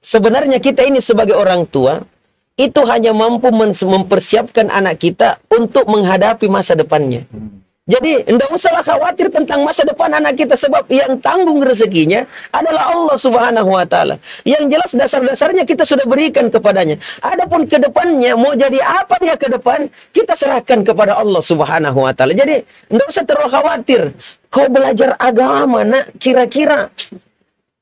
sebenarnya kita ini sebagai orang tua itu hanya mampu mempersiapkan anak kita untuk menghadapi masa depannya. Jadi tidak usahlah khawatir tentang masa depan anak kita, sebab yang tanggung rezekinya adalah Allah Subhanahu wa taala. Yang jelas dasar-dasarnya kita sudah berikan kepadanya. Adapun ke depannya mau jadi apa dia ke depan, kita serahkan kepada Allah Subhanahu wa taala. Jadi tidak usah terlalu khawatir. Kau belajar agama, nak, kira-kira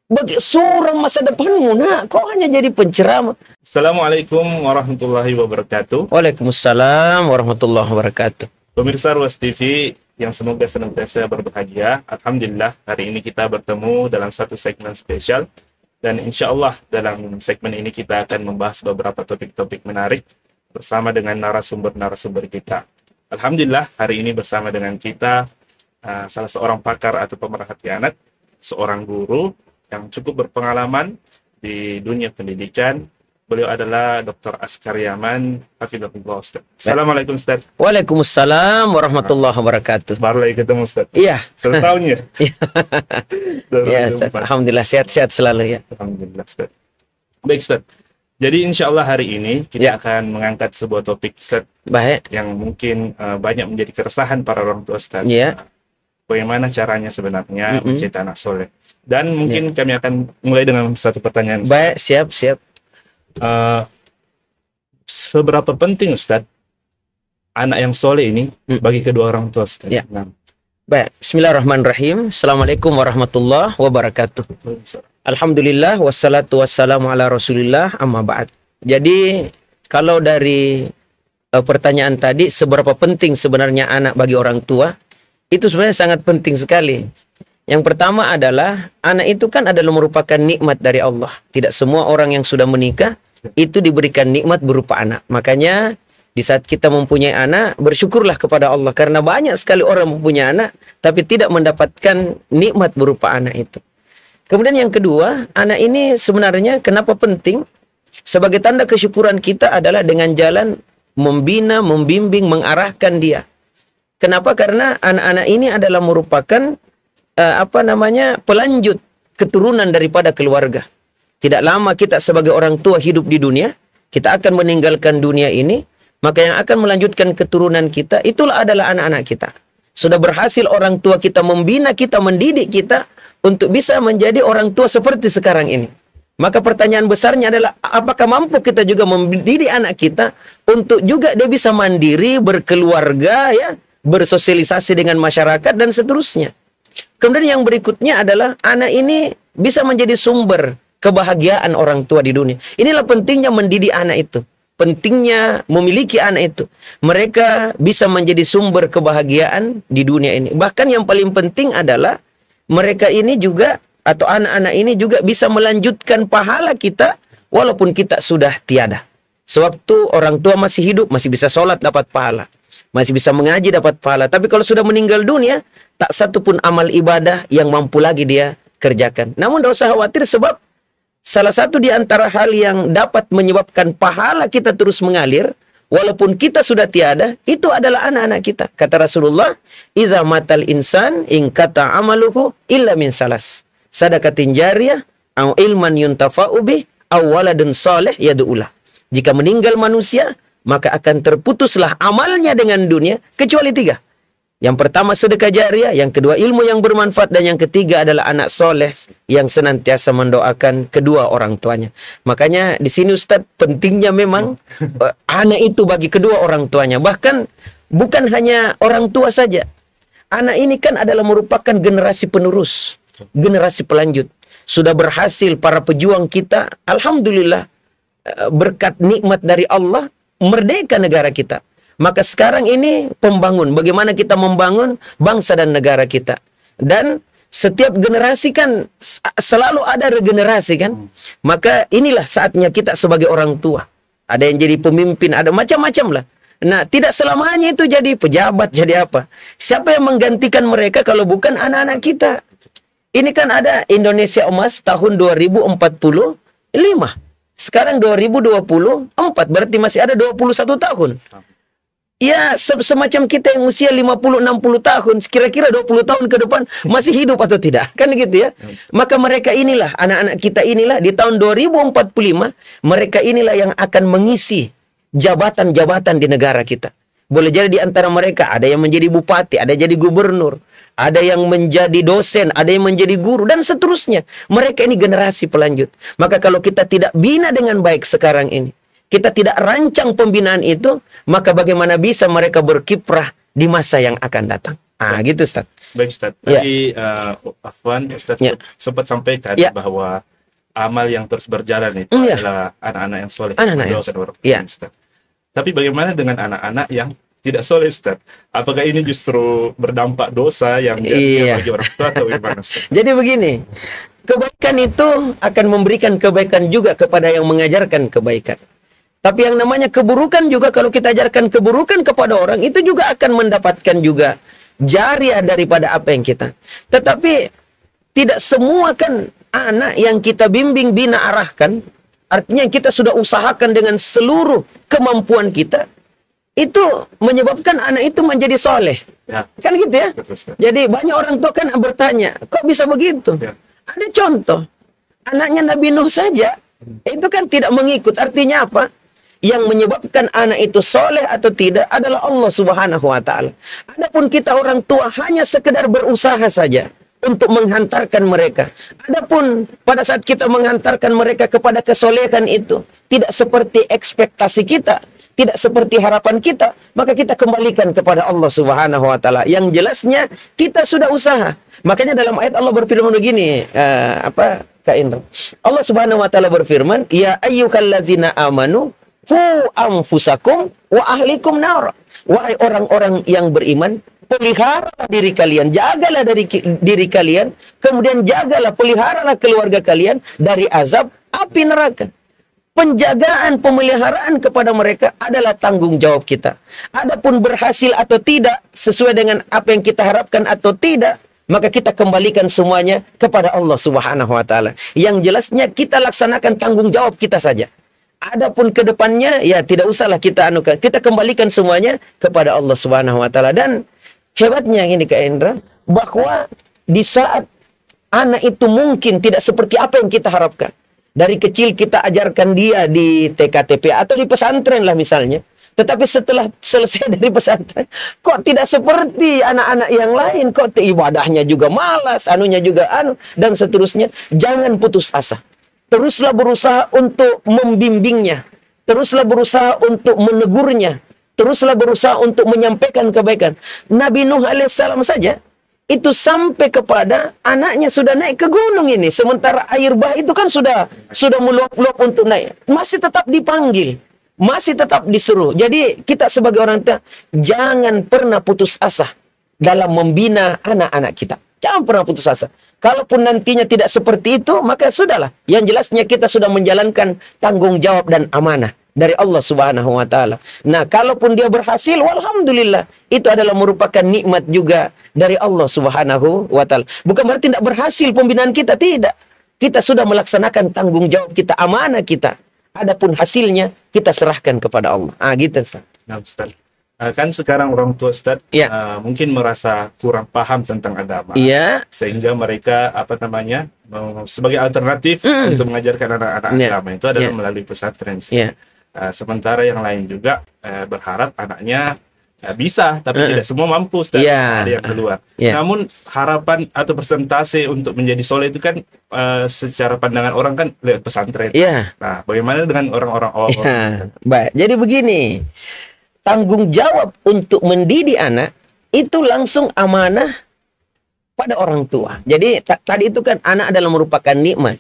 bagi suram masa depanmu, nak, kau hanya jadi penceramah. Assalamualaikum warahmatullahi wabarakatuh. Waalaikumsalam warahmatullahi wabarakatuh. Pemirsa Ruas TV yang semoga senantiasa berbahagia. Alhamdulillah, hari ini kita bertemu dalam satu segmen spesial. Dan insya Allah dalam segmen ini kita akan membahas beberapa topik-topik menarik bersama dengan narasumber-narasumber kita. Alhamdulillah, hari ini bersama dengan kita salah seorang pakar atau pemerhati anak, seorang guru yang cukup berpengalaman di dunia pendidikan. Beliau adalah Dr. Askar Yaman, Hafizahullah, Ustaz. Assalamualaikum, Ustaz. Waalaikumsalam warahmatullahi wabarakatuh. Baru lagi ketemu, Ustaz. Iya. Setahun ya? Iya, Ustaz. Alhamdulillah, sehat-sehat selalu ya. Alhamdulillah, Ustaz. Baik, Ustaz. Jadi insya Allah hari ini kita akan mengangkat sebuah topik, Ustaz. Baik. Yang mungkin banyak menjadi keresahan para orang tua, Ustaz. Iya. Bagaimana caranya sebenarnya mencetak anak soleh. Dan mungkin kami akan mulai dengan satu pertanyaan, Ustaz. Baik, siap. Seberapa penting, Ustaz, anak yang soleh ini bagi kedua orang tua, Ustaz? Ya. Baik, bismillahirrahmanirrahim. Assalamualaikum warahmatullahi wabarakatuh. Alhamdulillah, wassalatu wassalamu ala rasulillah, amma ba'd. Jadi, kalau dari pertanyaan tadi, seberapa penting sebenarnya anak bagi orang tua, itu sebenarnya sangat penting sekali. Yang pertama adalah, anak itu kan adalah merupakan nikmat dari Allah. Tidak semua orang yang sudah menikah, itu diberikan nikmat berupa anak. Makanya, di saat kita mempunyai anak, bersyukurlah kepada Allah. Karena banyak sekali orang mempunyai anak, tapi tidak mendapatkan nikmat berupa anak itu. Kemudian yang kedua, anak ini sebenarnya kenapa penting? Sebagai tanda kesyukuran kita adalah dengan jalan membina, membimbing, mengarahkan dia. Kenapa? Karena anak-anak ini adalah merupakan pelanjut keturunan daripada keluarga. Tidak lama kita sebagai orang tua hidup di dunia, kita akan meninggalkan dunia ini, maka yang akan melanjutkan keturunan kita, itulah adalah anak-anak kita. Sudah berhasil orang tua kita membina kita, mendidik kita, untuk bisa menjadi orang tua seperti sekarang ini. Maka pertanyaan besarnya adalah, apakah mampu kita juga mendidik anak kita, untuk juga dia bisa mandiri, berkeluarga, ya, bersosialisasi dengan masyarakat, dan seterusnya. Kemudian yang berikutnya adalah anak ini bisa menjadi sumber kebahagiaan orang tua di dunia. Inilah pentingnya mendidik anak itu. Pentingnya memiliki anak itu. Mereka bisa menjadi sumber kebahagiaan di dunia ini. Bahkan yang paling penting adalah mereka ini juga, atau anak-anak ini juga bisa melanjutkan pahala kita walaupun kita sudah tiada. Sewaktu orang tua masih hidup, masih bisa sholat dapat pahala. Masih bisa mengaji dapat pahala. Tapi kalau sudah meninggal dunia, tak satu pun amal ibadah yang mampu lagi dia kerjakan. Namun tidak usah khawatir, sebab salah satu di antara hal yang dapat menyebabkan pahala kita terus mengalir, walaupun kita sudah tiada, itu adalah anak-anak kita. Kata Rasulullah, "Idza matal insan in qata amaluhu illa min salas. Sadaqatin jariyah aw ilman yuntafa'u bih aw waladun salih yad'ulah." Jika meninggal manusia, maka akan terputuslah amalnya dengan dunia, kecuali tiga. Yang pertama sedekah jariah, yang kedua ilmu yang bermanfaat, dan yang ketiga adalah anak soleh yang senantiasa mendoakan kedua orang tuanya. Makanya di sini Ustadz, pentingnya memang anak itu bagi kedua orang tuanya. Bahkan bukan hanya orang tua saja. Anak ini kan adalah merupakan generasi penerus, generasi pelanjut. Sudah berhasil para pejuang kita, alhamdulillah, berkat nikmat dari Allah, merdeka negara kita. Maka sekarang ini pembangun, bagaimana kita membangun bangsa dan negara kita. Dan setiap generasi kan selalu ada regenerasi kan. Maka inilah saatnya kita sebagai orang tua. Ada yang jadi pemimpin, ada macam-macam lah. Nah, tidak selamanya itu jadi pejabat, jadi apa. Siapa yang menggantikan mereka kalau bukan anak-anak kita? Ini kan ada Indonesia Emas tahun 2045. Sekarang 2024, berarti masih ada 21 tahun. Ya, semacam kita yang usia 50-60 tahun, kira-kira 20 tahun ke depan masih hidup atau tidak? Kan gitu ya. Maka mereka inilah, anak-anak kita inilah di tahun 2045, mereka inilah yang akan mengisi jabatan-jabatan di negara kita. Boleh jadi di antara mereka ada yang menjadi bupati, ada yang jadi gubernur, ada yang menjadi dosen, ada yang menjadi guru, dan seterusnya. Mereka ini generasi pelanjut. Maka kalau kita tidak bina dengan baik sekarang ini, kita tidak rancang pembinaan itu, maka bagaimana bisa mereka berkiprah di masa yang akan datang? Gitu Ustaz. Baik Ustaz. Ya. Tadi Afwan Ustaz sempat sampaikan bahwa amal yang terus berjalan itu adalah anak-anak yang soleh. Anak-anak yang soleh. Ustaz. Tapi bagaimana dengan anak-anak yang tidak soleh Ustaz? Apakah ini justru berdampak dosa yang bagi orang tua atau gimana Ustaz? Jadi begini, kebaikan itu akan memberikan kebaikan juga kepada yang mengajarkan kebaikan. Tapi yang namanya keburukan juga, kalau kita ajarkan keburukan kepada orang, itu juga akan mendapatkan juga jariah daripada apa yang kita. Tetapi tidak semua kan anak yang kita bimbing, bina, arahkan, artinya kita sudah usahakan dengan seluruh kemampuan kita, itu menyebabkan anak itu menjadi soleh. Ya. Kan gitu ya? Betul, jadi banyak orang tua kan bertanya, kok bisa begitu? Ya. Ada contoh, anaknya Nabi Nuh saja, itu kan tidak mengikut. Artinya apa? Yang menyebabkan anak itu soleh atau tidak adalah Allah Subhanahu wa Ta'ala. Adapun kita orang tua hanya sekedar berusaha saja untuk menghantarkan mereka. Adapun pada saat kita menghantarkan mereka kepada kesolehan itu tidak seperti ekspektasi kita, tidak seperti harapan kita, maka kita kembalikan kepada Allah Subhanahu wa Ta'ala. Yang jelasnya kita sudah usaha. Makanya dalam ayat Allah berfirman begini, Kak Indra. Allah Subhanahu wa Ta'ala berfirman, ya ayyuhallazina amanu qu anfusakum wa ahlikum nar. Wahai orang-orang yang beriman, pelihara diri kalian, jagalah dari diri kalian, kemudian jagalah, peliharalah keluarga kalian dari azab api neraka. Penjagaan, pemeliharaan kepada mereka adalah tanggung jawab kita. Adapun berhasil atau tidak sesuai dengan apa yang kita harapkan atau tidak, maka kita kembalikan semuanya kepada Allah Subhanahu wa Ta'ala. Yang jelasnya kita laksanakan tanggung jawab kita saja. Adapun ke depannya, ya tidak usahlah kita anukan. Kita kembalikan semuanya kepada Allah Subhanahu wa Ta'ala. Dan hebatnya ini Kak Indra, bahwa di saat anak itu mungkin tidak seperti apa yang kita harapkan. Dari kecil kita ajarkan dia di TKTP atau di pesantren lah misalnya. Tetapi setelah selesai dari pesantren, kok tidak seperti anak-anak yang lain. Kok ibadahnya juga malas, anunya juga dan seterusnya. Jangan putus asa. Teruslah berusaha untuk membimbingnya. Teruslah berusaha untuk menegurnya. Teruslah berusaha untuk menyampaikan kebaikan. Nabi Nuh alaihissalam saja, itu sampai kepada anaknya sudah naik ke gunung ini. Sementara air bah itu kan sudah meluap-luap untuk naik. Masih tetap dipanggil. Masih tetap disuruh. Jadi kita sebagai orang tua, jangan pernah putus asa dalam membina anak-anak kita. Jangan pernah putus asa. Kalaupun nantinya tidak seperti itu, maka sudahlah. Yang jelasnya kita sudah menjalankan tanggung jawab dan amanah dari Allah Subhanahu wa Ta'ala. Nah, kalaupun dia berhasil, walhamdulillah, itu adalah merupakan nikmat juga dari Allah Subhanahu wa Ta'ala. Bukan berarti tidak berhasil pembinaan kita, tidak. Kita sudah melaksanakan tanggung jawab kita, amanah kita. Adapun hasilnya kita serahkan kepada Allah. Gitu Ustaz. Nah, Ustaz. Kan sekarang orang tua Ustaz mungkin merasa kurang paham tentang agama, sehingga mereka sebagai alternatif untuk mengajarkan anak-anak agama itu adalah melalui pesantren. Sementara yang lain juga berharap anaknya bisa, tapi tidak semua mampu Ustaz. Ada yang keluar. Namun harapan atau persentase untuk menjadi soleh itu kan secara pandangan orang kan lewat pesantren. Nah, bagaimana dengan orang-orang awam? Baik, jadi begini. Tanggung jawab untuk mendidik anak itu langsung amanah pada orang tua. Jadi tadi itu kan anak adalah merupakan nikmat.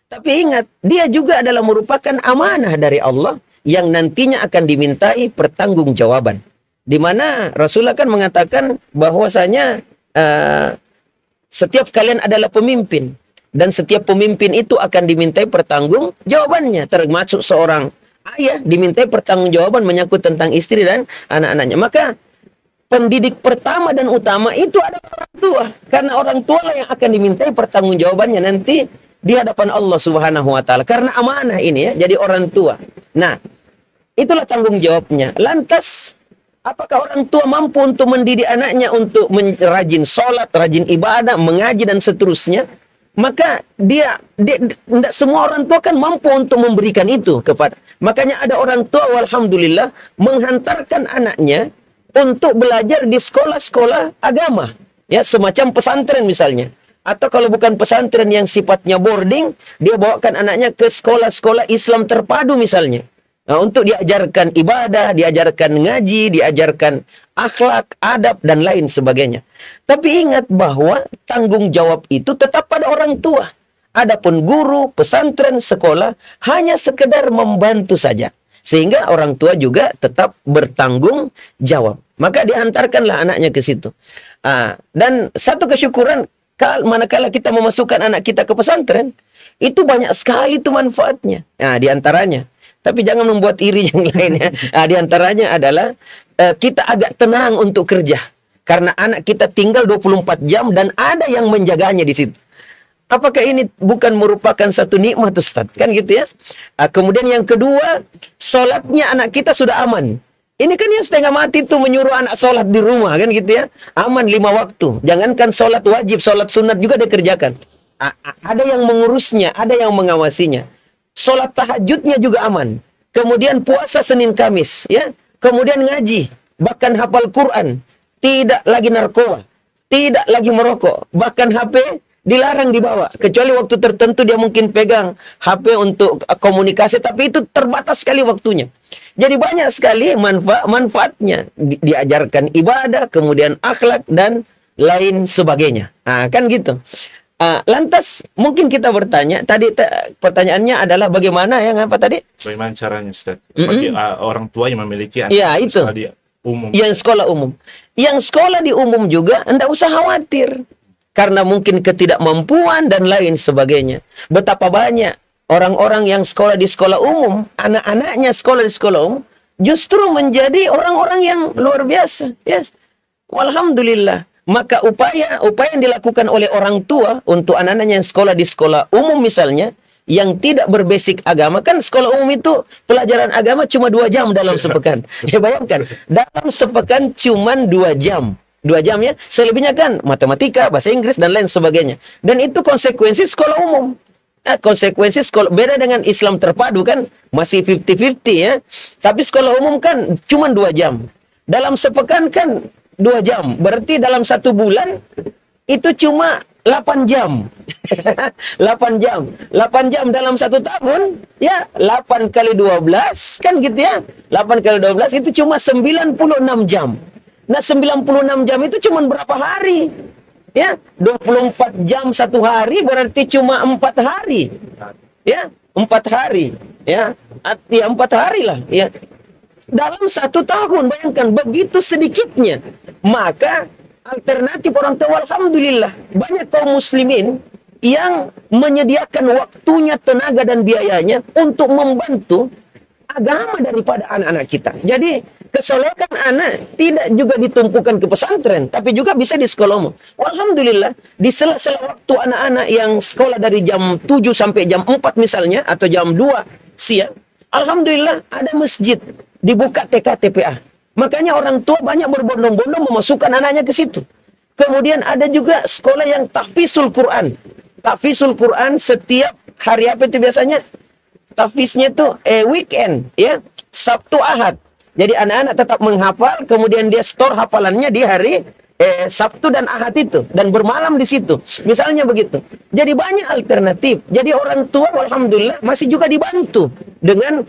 Tapi ingat, dia juga adalah merupakan amanah dari Allah yang nantinya akan dimintai pertanggungjawaban. Di mana Rasulullah kan mengatakan bahwasanya setiap kalian adalah pemimpin dan setiap pemimpin itu akan dimintai pertanggungjawabannya, termasuk seorang ayah dimintai pertanggungjawaban menyangkut tentang istri dan anak-anaknya. Maka pendidik pertama dan utama itu adalah orang tua, karena orang tua lah yang akan dimintai pertanggungjawabannya nanti di hadapan Allah Subhanahu wa Ta'ala. Karena amanah ini ya, jadi orang tua. Nah, itulah tanggung jawabnya. Lantas Apakah orang tua mampu untuk mendidik anaknya untuk rajin sholat, rajin ibadah, mengaji dan seterusnya? Maka tidak semua orang tua kan mampu untuk memberikan itu kepada. Makanya ada orang tua, alhamdulillah, menghantarkan anaknya untuk belajar di sekolah-sekolah agama, ya, semacam pesantren misalnya. Atau kalau bukan pesantren yang sifatnya boarding, dia bawakan anaknya ke sekolah-sekolah Islam terpadu misalnya. Nah, untuk diajarkan ibadah, diajarkan ngaji, diajarkan akhlak, adab, dan lain sebagainya. Tapi ingat bahwa tanggung jawab itu tetap pada orang tua. Adapun guru, pesantren, sekolah hanya sekedar membantu saja. Sehingga orang tua juga tetap bertanggung jawab. Maka diantarkanlah anaknya ke situ. Dan satu kesyukuran, manakala kita memasukkan anak kita ke pesantren, itu banyak sekali itu manfaatnya. Nah, diantaranya. Tapi jangan membuat iri yang lainnya. Di antaranya adalah kita agak tenang untuk kerja. Karena anak kita tinggal 24 jam dan ada yang menjaganya di situ. Apakah ini bukan merupakan satu nikmat, Ustaz? Kan gitu ya. Kemudian yang kedua, sholatnya anak kita sudah aman. Ini kan yang setengah mati tuh menyuruh anak sholat di rumah, kan gitu ya. Aman 5 waktu. Jangankan sholat wajib, sholat sunat juga dikerjakan. Ada yang mengurusnya, ada yang mengawasinya. Sholat tahajudnya juga aman. Kemudian puasa Senin Kamis, ya. Kemudian ngaji, bahkan hafal Quran. Tidak lagi narkoba, tidak lagi merokok, bahkan HP dilarang dibawa. Kecuali waktu tertentu dia mungkin pegang HP untuk komunikasi, tapi itu terbatas sekali waktunya. Jadi banyak sekali manfaatnya. Diajarkan ibadah, kemudian akhlak, dan lain sebagainya. Kan gitu. Lantas mungkin kita bertanya, tadi pertanyaannya adalah bagaimana yang apa tadi? Bagaimana caranya, Ustaz? Bagi orang tua yang memiliki anak itu sekolah di umum. Yang sekolah umum. Yang sekolah di umum juga enggak usah khawatir. Karena mungkin ketidakmampuan dan lain sebagainya. Betapa banyak orang-orang yang sekolah di sekolah umum, anak-anaknya sekolah di sekolah umum, justru menjadi orang-orang yang luar biasa. Ya. Alhamdulillah. Maka upaya yang dilakukan oleh orang tua untuk anak-anaknya yang sekolah di sekolah umum misalnya, yang tidak berbasic agama, kan sekolah umum itu pelajaran agama cuma 2 jam dalam sepekan. Ya bayangkan, dalam sepekan cuma 2 jam. 2 jam ya, selebihnya kan matematika, bahasa Inggris, dan lain sebagainya. Dan itu konsekuensi sekolah umum. Konsekuensi sekolah, beda dengan Islam terpadu kan, masih 50-50 ya. Tapi sekolah umum kan cuma 2 jam. Dalam sepekan kan 2 jam. Berarti dalam 1 bulan itu cuma 8 jam. 8 jam. 8 jam dalam 1 tahun, ya 8 kali 12, kan gitu ya. 8 kali 12 itu cuma 96 jam. Nah, 96 jam itu cuma berapa hari? Ya, 24 jam 1 hari berarti cuma 4 hari. Ya, 4 hari. Ya, 4 hari lah. Ya. Dalam 1 tahun, bayangkan begitu sedikitnya. Maka alternatif orang tua, alhamdulillah, banyak kaum muslimin yang menyediakan waktunya, tenaga, dan biayanya untuk membantu agama daripada anak-anak kita. Jadi kesolehan anak tidak juga ditumpukan ke pesantren, tapi juga bisa di sekolah umum. Alhamdulillah, di sela-sela waktu anak-anak yang sekolah dari jam 7 sampai jam 4 misalnya, atau jam 2 siang, alhamdulillah ada masjid dibuka TK-TPA. Makanya orang tua banyak berbondong-bondong memasukkan anaknya ke situ. Kemudian ada juga sekolah yang tahfizul Quran. Tahfizul Quran setiap hari apa itu biasanya? Tahfiznya itu weekend, ya, Sabtu Ahad. Jadi anak-anak tetap menghafal, kemudian dia store hafalannya di hari Sabtu dan Ahad itu, dan bermalam di situ. Misalnya begitu. Jadi banyak alternatif. Jadi orang tua alhamdulillah masih juga dibantu dengan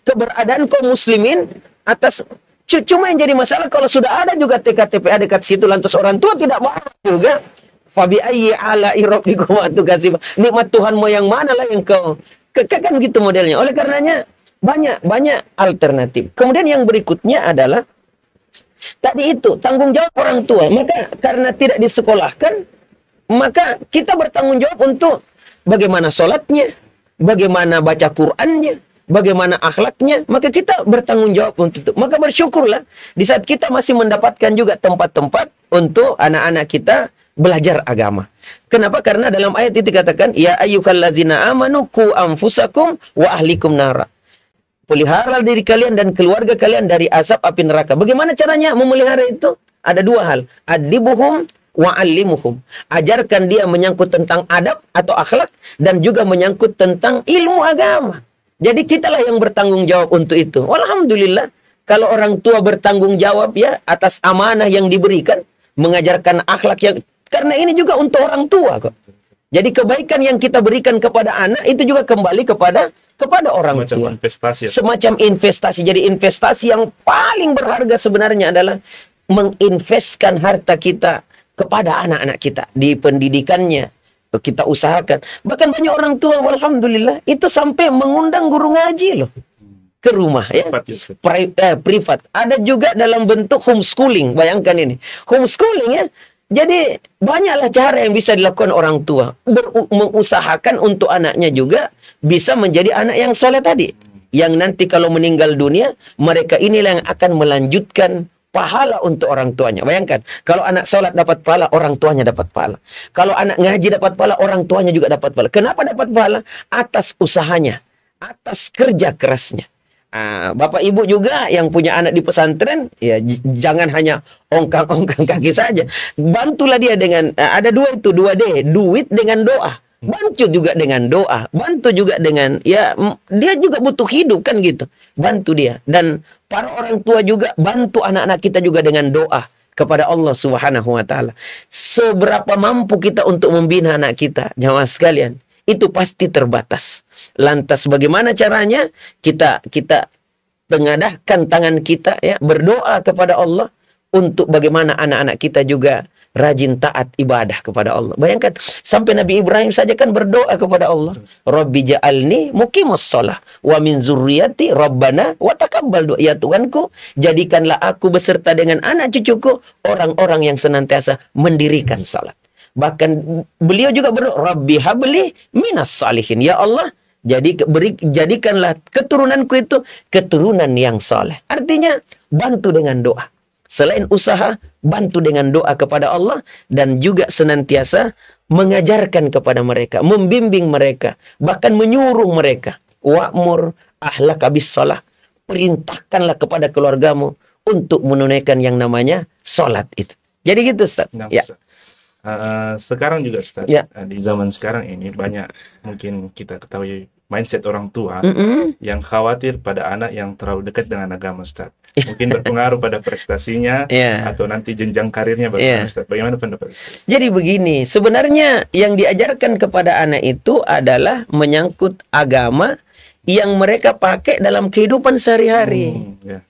keberadaan kaum muslimin atas. Cuma yang jadi masalah kalau sudah ada juga TK-TPA dekat situ, lantas orang tua tidak mau juga. Fabi ayyi ala'i rabbikum atukazziban. Nikmat Tuhanmu yang mana lah yang kau kan gitu modelnya. Oleh karenanya banyak alternatif. Kemudian yang berikutnya adalah tadi itu tanggung jawab orang tua. Maka karena tidak disekolahkan, maka kita bertanggung jawab untuk bagaimana sholatnya, bagaimana baca Qur'annya, bagaimana akhlaknya, maka kita bertanggung jawab untuk itu. Maka bersyukurlah di saat kita masih mendapatkan juga tempat-tempat untuk anak-anak kita belajar agama. Kenapa? Karena dalam ayat itu dikatakan, ya ayyuhallazina amanu qu anfusakum wa ahlikum nara. Pelihara diri kalian dan keluarga kalian dari azab api neraka. Bagaimana caranya memelihara itu? Ada dua hal. Adibuhum wa'allimuhum. Ajarkan dia menyangkut tentang adab atau akhlak dan juga menyangkut tentang ilmu agama. Jadi kitalah yang bertanggung jawab untuk itu. Alhamdulillah kalau orang tua bertanggung jawab ya atas amanah yang diberikan, mengajarkan akhlak yang, karena ini juga untuk orang tua kok. Jadi kebaikan yang kita berikan kepada anak itu juga kembali kepada orang tua. Investasi. Semacam investasi. Jadi investasi yang paling berharga sebenarnya adalah menginvestkan harta kita kepada anak-anak kita di pendidikannya. Kita usahakan. Bahkan banyak orang tua, alhamdulillah, itu sampai mengundang guru ngaji loh ke rumah ya. Privat. Ada juga dalam bentuk homeschooling. Bayangkan ini. Homeschooling ya. Jadi banyaklah cara yang bisa dilakukan orang tua. Mengusahakan untuk anaknya juga bisa menjadi anak yang soleh tadi. Yang nanti kalau meninggal dunia, mereka inilah yang akan melanjutkan pahala untuk orang tuanya. Bayangkan, kalau anak sholat dapat pahala, orang tuanya dapat pahala. Kalau anak ngaji dapat pahala, orang tuanya juga dapat pahala. Kenapa dapat pahala? Atas usahanya, atas kerja kerasnya. Bapak ibu juga yang punya anak di pesantren, ya jangan hanya ongkang-ongkang kaki saja. Bantulah dia dengan, ada dua itu, 2D, duit dengan doa. Bantu juga dengan doa, bantu juga dengan, ya dia juga butuh hidup kan gitu. Bantu dia. Dan para orang tua juga bantu anak-anak kita juga dengan doa kepada Allah Subhanahu wa taala. Seberapa mampu kita untuk membina anak kita, jamaah sekalian, itu pasti terbatas. Lantas bagaimana caranya? Kita tengadahkan tangan kita ya, berdoa kepada Allah untuk bagaimana anak-anak kita juga rajin taat ibadah kepada Allah. Bayangkan, sampai Nabi Ibrahim saja kan berdoa kepada Allah. Rabbi ja'alni muqimus shalah wa min zurriyati rabbana wa taqabbal du'a. Ya Tuhanku, jadikanlah aku beserta dengan anak cucuku orang-orang yang senantiasa mendirikan salat. Bahkan beliau juga berdoa, Rabbi habli minas salihin. Ya Allah, jadikanlah keturunanku itu keturunan yang saleh. Artinya, bantu dengan doa. Selain usaha, bantu dengan doa kepada Allah dan juga senantiasa mengajarkan kepada mereka, membimbing mereka, bahkan menyuruh mereka. Wa'mur ahlaka bis-shalah. Perintahkanlah kepada keluargamu untuk menunaikan yang namanya salat itu. Jadi gitu, Ustaz. Nah, ya. Ustaz. Sekarang juga Ustaz, Ya. Di zaman sekarang ini banyak mungkin kita ketahui mindset orang tua yang khawatir pada anak yang terlalu dekat dengan agama, Ustaz. Mungkin berpengaruh pada prestasinya atau nanti jenjang karirnya bagaimana, Ustaz. Bagaimana pendapat Ustaz? Jadi begini, sebenarnya yang diajarkan kepada anak itu adalah menyangkut agama yang mereka pakai dalam kehidupan sehari-hari.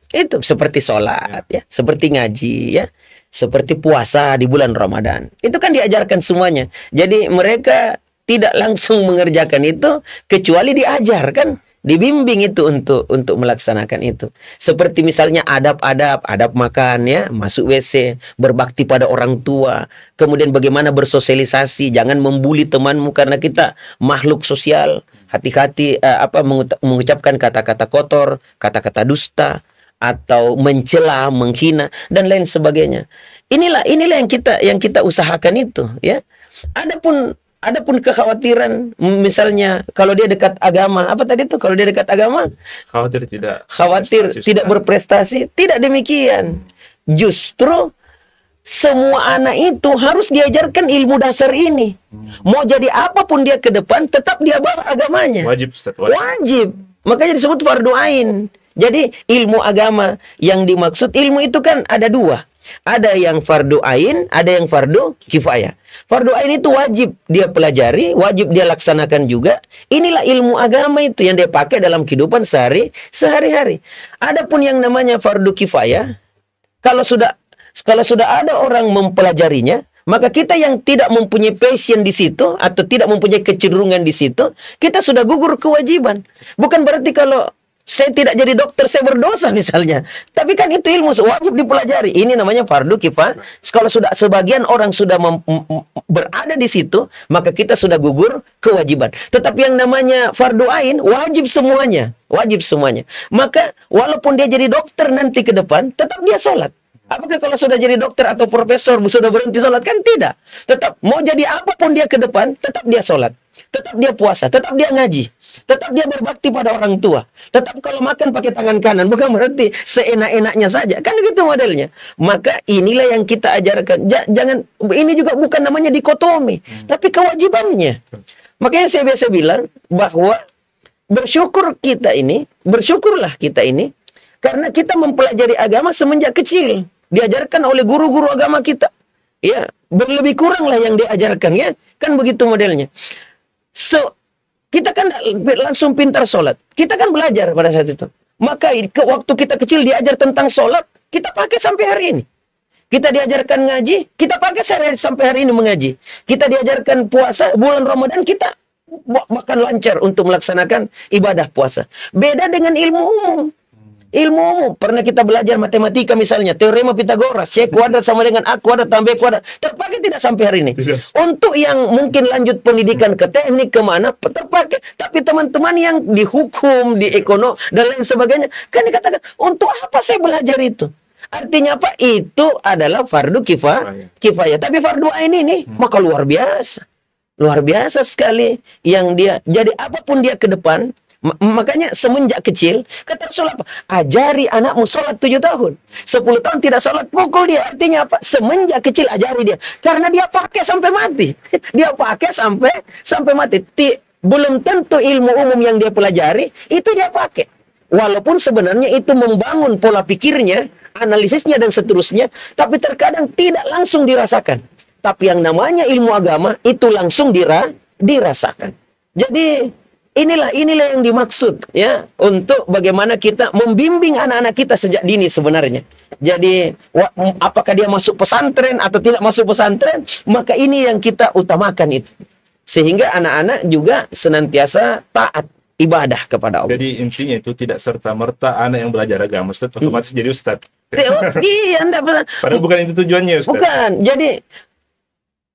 Itu seperti sholat, ya, seperti ngaji, ya, seperti puasa di bulan Ramadan. Itu kan diajarkan semuanya. Jadi mereka tidak langsung mengerjakan itu kecuali diajarkan, dibimbing itu untuk melaksanakan itu. Seperti misalnya adab makan, ya, masuk WC, berbakti pada orang tua, kemudian bagaimana bersosialisasi, jangan membuli temanmu karena kita makhluk sosial. Hati-hati mengucapkan kata-kata kotor, kata-kata dusta, atau mencela, menghina dan lain sebagainya. Inilah yang kita usahakan itu, ya. Adapun kekhawatiran, misalnya kalau dia dekat agama, apa tadi tuh? Kalau dia dekat agama, khawatir tidak berprestasi, tidak demikian. Justru semua anak itu harus diajarkan ilmu dasar ini. Mau jadi apapun dia ke depan, tetap dia bawa agamanya. Wajib, Ustaz. Wajib. Makanya disebut fardu ain. Jadi ilmu agama yang dimaksud, ilmu itu kan ada dua. Ada yang fardu ain, ada yang fardu kifayah. Fardu ain itu wajib dia pelajari, wajib dia laksanakan juga. Inilah ilmu agama itu yang dia pakai dalam kehidupan sehari-hari. Adapun yang namanya fardu kifayah, kalau sudah ada orang mempelajarinya, maka kita yang tidak mempunyai passion di situ atau tidak mempunyai kecenderungan di situ, kita sudah gugur kewajiban. Bukan berarti kalau saya tidak jadi dokter, saya berdosa misalnya. Tapi kan itu ilmu wajib dipelajari. Ini namanya fardu kifayah. Kalau sudah sebagian orang sudah berada di situ, maka kita sudah gugur kewajiban. Tetapi yang namanya fardu ain, wajib semuanya. Wajib semuanya. Maka walaupun dia jadi dokter nanti ke depan, tetap dia sholat. Apakah kalau sudah jadi dokter atau profesor sudah berhenti sholat? Kan tidak. Tetap mau jadi apapun dia ke depan, tetap dia sholat, tetap dia puasa, tetap dia ngaji, tetap dia berbakti pada orang tua. Tetap kalau makan pakai tangan kanan, bukan berarti seenak-enaknya saja. Kan gitu modelnya. Maka inilah yang kita ajarkan. Jangan, ini juga bukan namanya dikotomi, tapi kewajibannya. Makanya saya biasa bilang bahwa bersyukurlah kita ini karena kita mempelajari agama semenjak kecil. Diajarkan oleh guru-guru agama kita. Ya, berlebih kurang lah yang diajarkan ya. Kan begitu modelnya. So, kita kan langsung pintar sholat. Kita kan belajar pada saat itu. Maka waktu kita kecil diajar tentang sholat, kita pakai sampai hari ini. Kita diajarkan ngaji, kita pakai sampai hari ini mengaji. Kita diajarkan puasa, bulan Ramadan kita bahkan lancar untuk melaksanakan ibadah puasa. Beda dengan ilmu umum. Ilmu umum, pernah kita belajar matematika misalnya, teorema Pitagoras, C kuadrat sama dengan A kuadrat tambah B kuadrat, terpakai tidak sampai hari ini. Untuk yang mungkin lanjut pendidikan ke teknik kemana, terpakai. Tapi teman-teman yang di hukum, di ekonomi, dan lain sebagainya, kan dikatakan, untuk apa saya belajar itu? Artinya apa? Itu adalah fardu kifayah. Tapi fardu ain ini, maka luar biasa. Luar biasa sekali yang dia, jadi apapun dia ke depan. Makanya semenjak kecil kata Rasul apa? Ajari anakmu sholat 7 tahun, 10 tahun tidak sholat pukul dia. Artinya apa? Semenjak kecil ajari dia, karena dia pakai sampai mati. Dia pakai sampai mati. Belum tentu ilmu umum yang dia pelajari itu dia pakai, walaupun sebenarnya itu membangun pola pikirnya, analisisnya dan seterusnya, tapi terkadang tidak langsung dirasakan. Tapi yang namanya ilmu agama itu langsung dirasakan. Jadi inilah yang dimaksud ya, untuk bagaimana kita membimbing anak-anak kita sejak dini sebenarnya. Jadi apakah dia masuk pesantren atau tidak masuk pesantren, maka ini yang kita utamakan itu. Sehingga anak-anak juga senantiasa taat ibadah kepada Allah. Jadi intinya itu tidak serta-merta anak yang belajar agama Ustaz otomatis jadi Ustaz. Iya, padahal bukan itu tujuannya Ustaz. Bukan. Jadi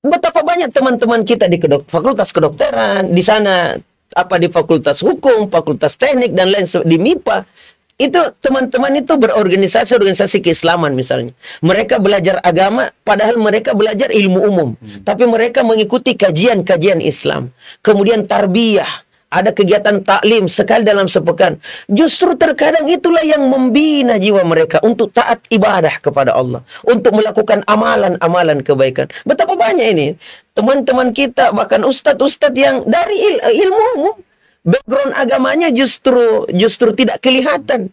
betapa banyak teman-teman kita di fakultas kedokteran, di sana di fakultas hukum, fakultas teknik dan lain di MIPA, itu teman-teman itu berorganisasi keislaman misalnya. Mereka belajar agama padahal mereka belajar ilmu umum, tapi mereka mengikuti kajian-kajian Islam. Kemudian tarbiyah, ada kegiatan taklim sekali dalam sepekan. Justru terkadang itulah yang membina jiwa mereka untuk taat ibadah kepada Allah, untuk melakukan amalan-amalan kebaikan. Betapa banyak ini teman-teman kita, bahkan ustadz-ustadz yang dari ilmu umum, background agamanya justru tidak kelihatan,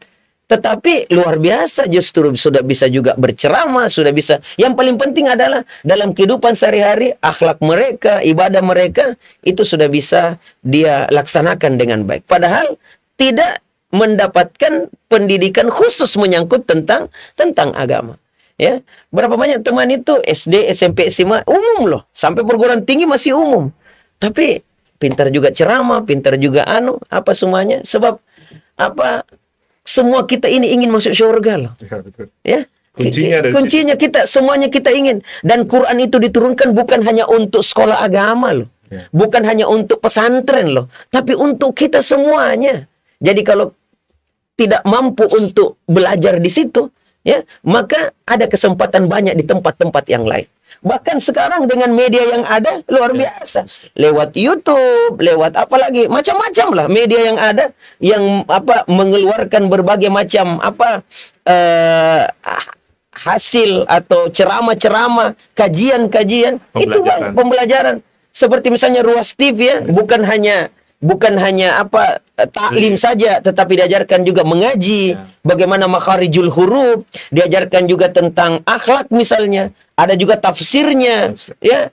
tetapi luar biasa, justru sudah bisa juga berceramah, sudah bisa. Yang paling penting adalah dalam kehidupan sehari-hari, akhlak mereka, ibadah mereka, itu sudah bisa dia laksanakan dengan baik. Padahal tidak mendapatkan pendidikan khusus menyangkut tentang agama. Ya, berapa banyak teman itu SD, SMP, SMA umum loh, sampai perguruan tinggi masih umum. Tapi pintar juga ceramah, pintar juga apa semuanya. Sebab apa? Semua kita ini ingin masuk surga loh. Ya, betul. Ya. Kuncinya kita semuanya kita ingin, dan Quran itu diturunkan bukan hanya untuk sekolah agama loh. Ya. Bukan hanya untuk pesantren loh, tapi untuk kita semuanya. Jadi kalau tidak mampu untuk belajar di situ, ya, maka ada kesempatan banyak di tempat-tempat yang lain. Bahkan sekarang dengan media yang ada luar biasa, lewat YouTube, lewat apa lagi, macam-macam lah media yang ada, yang mengeluarkan berbagai macam hasil atau ceramah-ceramah, kajian-kajian, itu pembelajaran. Seperti misalnya Ruas TV ya, bukan hanya taklim saja, tetapi diajarkan juga mengaji, bagaimana makharijul huruf, diajarkan juga tentang akhlak misalnya, ada juga tafsirnya, ya.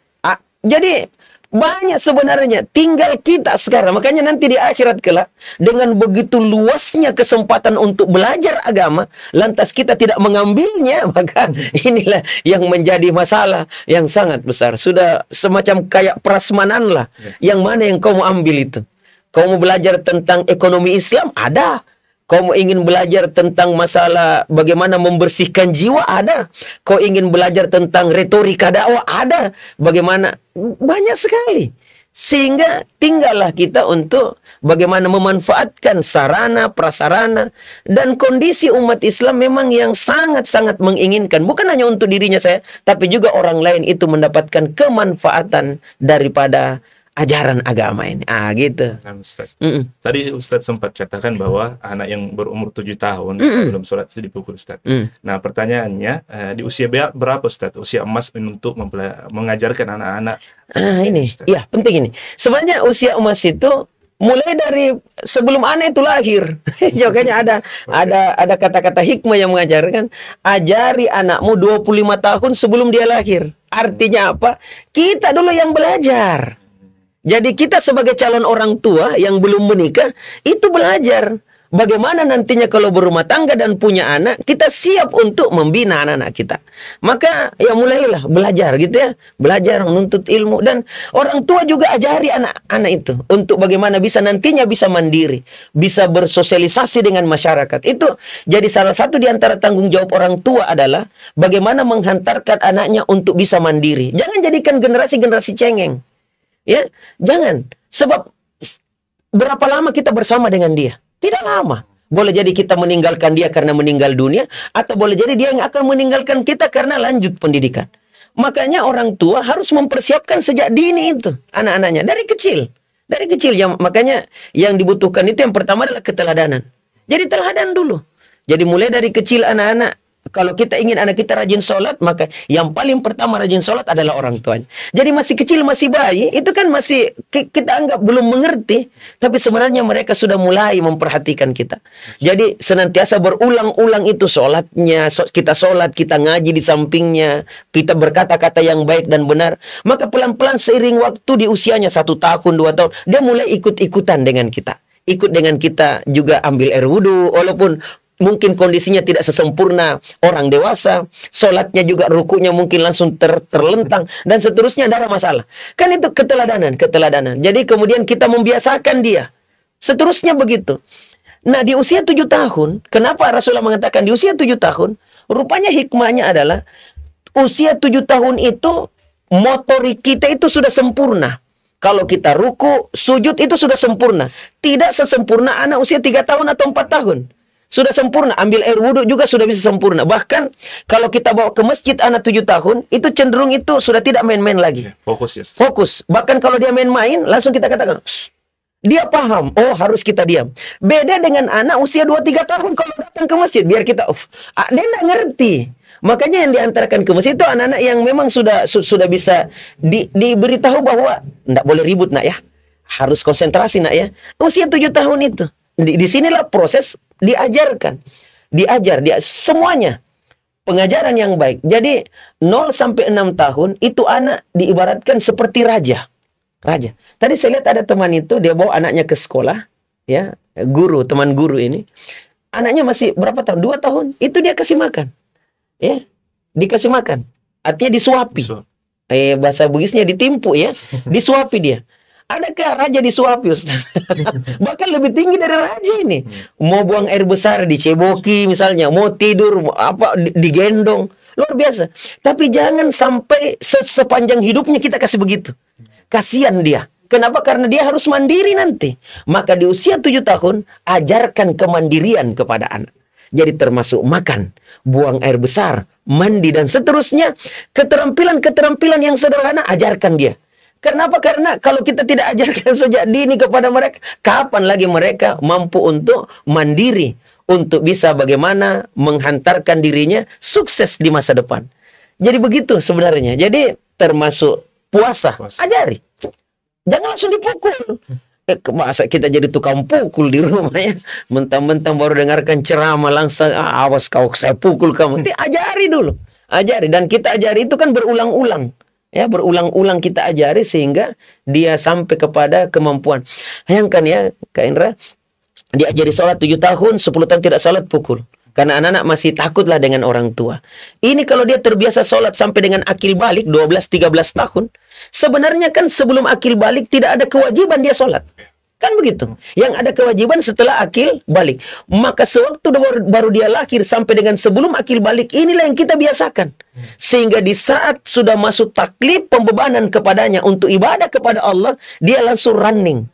Jadi banyak sebenarnya, tinggal kita sekarang. Makanya nanti di akhirat kelak, dengan begitu luasnya kesempatan untuk belajar agama, lantas kita tidak mengambilnya, maka inilah yang menjadi masalah yang sangat besar. Sudah semacam kayak prasmanan lah, yang mana yang kau mau ambil itu. Kau mau belajar tentang ekonomi Islam? Ada. Kau mau ingin belajar tentang masalah bagaimana membersihkan jiwa? Ada. Kau ingin belajar tentang retorika dakwah? Ada. Bagaimana? Banyak sekali. Sehingga tinggallah kita untuk bagaimana memanfaatkan sarana, prasarana, dan kondisi umat Islam memang yang sangat-sangat menginginkan. Bukan hanya untuk dirinya saya, tapi juga orang lain itu mendapatkan kemanfaatan daripada ajaran agama ini. Gitu. Nah, Ustaz. Tadi Ustaz sempat katakan bahwa anak yang berumur 7 tahun belum sholat itu dipukul, Ustaz. Nah, pertanyaannya, di usia berapa, Ustaz? Usia emas untuk mengajarkan anak-anak. Ini, ya penting ini. Sebenarnya usia emas itu mulai dari sebelum anak itu lahir. Makanya ada kata-kata hikmah yang mengajarkan, ajari anakmu 25 tahun sebelum dia lahir. Artinya apa? Kita dulu yang belajar. Jadi kita sebagai calon orang tua yang belum menikah, itu belajar. Bagaimana nantinya kalau berumah tangga dan punya anak, kita siap untuk membina anak-anak kita. Maka ya mulailah belajar gitu ya. Belajar, menuntut ilmu. Dan orang tua juga ajari anak-anak itu. Untuk bagaimana bisa nantinya bisa mandiri. Bisa bersosialisasi dengan masyarakat. Itu jadi salah satu di antara tanggung jawab orang tua adalah bagaimana menghantarkan anaknya untuk bisa mandiri. Jangan jadikan generasi-generasi cengeng. Ya, jangan. Sebab berapa lama kita bersama dengan dia? Tidak lama. Boleh jadi kita meninggalkan dia karena meninggal dunia, atau boleh jadi dia yang akan meninggalkan kita karena lanjut pendidikan. Makanya orang tua harus mempersiapkan sejak dini itu anak-anaknya dari kecil. Dari kecil makanya yang dibutuhkan itu yang pertama adalah keteladanan. Jadi teladan dulu. Jadi mulai dari kecil anak-anak. Kalau kita ingin anak kita rajin sholat, maka yang paling pertama rajin sholat adalah orang tuanya. Jadi masih kecil, masih bayi, itu kan masih kita anggap belum mengerti, tapi sebenarnya mereka sudah mulai memperhatikan kita. Jadi senantiasa berulang-ulang itu sholatnya, kita sholat, kita ngaji di sampingnya, kita berkata-kata yang baik dan benar. Maka pelan-pelan seiring waktu di usianya 1 tahun, 2 tahun, dia mulai ikut-ikutan dengan kita. Ikut dengan kita juga ambil air wudhu, walaupun mungkin kondisinya tidak sesempurna orang dewasa, sholatnya juga rukunya mungkin langsung terlentang dan seterusnya, tidak ada masalah. Kan itu keteladanan. Jadi kemudian kita membiasakan dia. Seterusnya begitu. Nah, di usia 7 tahun, kenapa Rasulullah mengatakan di usia 7 tahun? Rupanya hikmahnya adalah usia 7 tahun itu motorik kita itu sudah sempurna. Kalau kita ruku, sujud itu sudah sempurna. Tidak sesempurna anak usia 3 tahun atau 4 tahun. Sudah sempurna, ambil air wudhu juga sudah bisa sempurna. Bahkan kalau kita bawa ke masjid anak 7 tahun, itu cenderung itu sudah tidak main-main lagi. Fokus ya. Fokus. Bahkan kalau dia main-main, langsung kita katakan, dia paham, oh harus kita diam. Beda dengan anak usia 2-3 tahun kalau datang ke masjid, biar kita, dia tidak ngerti. Makanya yang diantarkan ke masjid itu anak-anak yang memang sudah bisa diberitahu bahwa tidak boleh ribut nak ya. Harus konsentrasi nak ya. Usia 7 tahun itu. Di sinilah proses diajarkan. Diajar dia semuanya. Pengajaran yang baik. Jadi 0 sampai 6 tahun itu anak diibaratkan seperti raja. Raja. Tadi saya lihat ada teman itu, dia bawa anaknya ke sekolah, ya, teman guru ini. Anaknya masih berapa tahun? 2 tahun. Itu dia kasih makan. Ya, dikasih makan. Artinya disuapi. Bahasa Bugisnya ditimpu ya. Disuapi dia. Adakah raja disuapi, Ustaz? Bahkan lebih tinggi dari raja ini. Mau buang air besar diceboki misalnya, mau tidur digendong. Luar biasa. Tapi jangan sampai sepanjang hidupnya kita kasih begitu. Kasihan dia. Kenapa? Karena dia harus mandiri nanti. Maka di usia 7 tahun, ajarkan kemandirian kepada anak. Jadi termasuk makan, buang air besar, mandi, dan seterusnya. Keterampilan-keterampilan yang sederhana, ajarkan dia. Kenapa? Karena kalau kita tidak ajarkan sejak dini kepada mereka, kapan lagi mereka mampu untuk mandiri, untuk bisa bagaimana menghantarkan dirinya sukses di masa depan. Jadi begitu sebenarnya. Jadi termasuk puasa. Ajari. Jangan langsung dipukul. Masa kita jadi tukang pukul di rumah ya. Mentang-mentang baru dengarkan ceramah langsung, awas kau, saya pukul kamu. Ajari dulu. Ajari. Dan kita ajari itu kan berulang-ulang. Ya, berulang-ulang kita ajari sehingga dia sampai kepada kemampuan. Bayangkan ya, Kak Indra, diajari sholat 7 tahun, 10 tahun tidak sholat, pukul. Karena anak-anak masih takutlah dengan orang tua. Ini kalau dia terbiasa sholat sampai dengan akil balik, 12-13 tahun, sebenarnya kan sebelum akil balik tidak ada kewajiban dia sholat. Kan begitu. Yang ada kewajiban setelah akil balik. Maka sewaktu baru dia lahir sampai dengan sebelum akil balik, inilah yang kita biasakan. Sehingga di saat sudah masuk taklif, pembebanan kepadanya untuk ibadah kepada Allah, dia langsung running.